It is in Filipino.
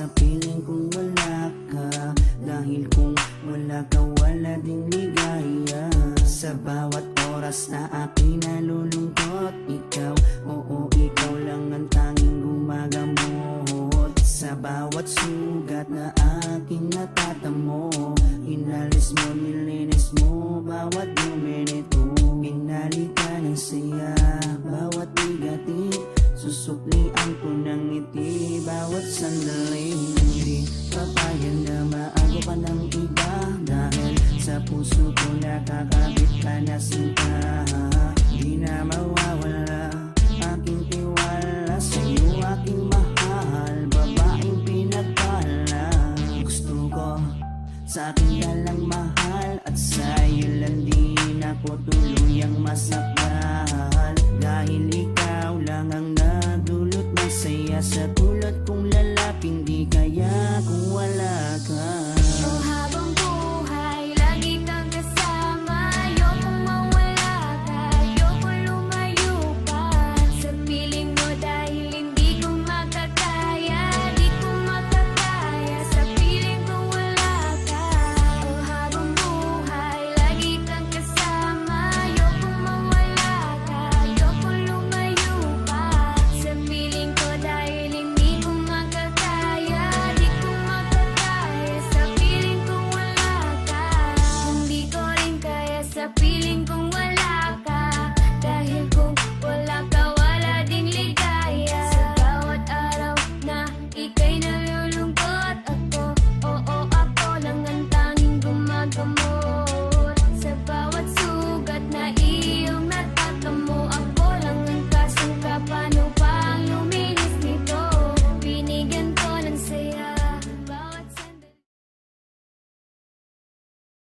sa piling kung wala ka. Dahil kung wala ka, wala ding ligaya. Sa bawat oras na aking nalulungkot, ikaw, oo, ikaw lang ang tanging gumagamot. Sa bawat sugat na aking natatamo, inalis mo, nilinis mo bawat minute. Pinalitan ng saya bawat bigatin, susuklian ko ng ngiti bawat sandali. Hindi papayag na maago ka ng iba, dahil sa puso ko nakakabit ka na sinta. Di na mawawala aking tiwala sa'yo, aking mahal, babaeng pinagpala. Gusto ko sa akin ka lang mahal, at sa'yo lang din ako tuluyang masakal. Dahil ikaw lang ang nagdulot ng saya sa tulad kong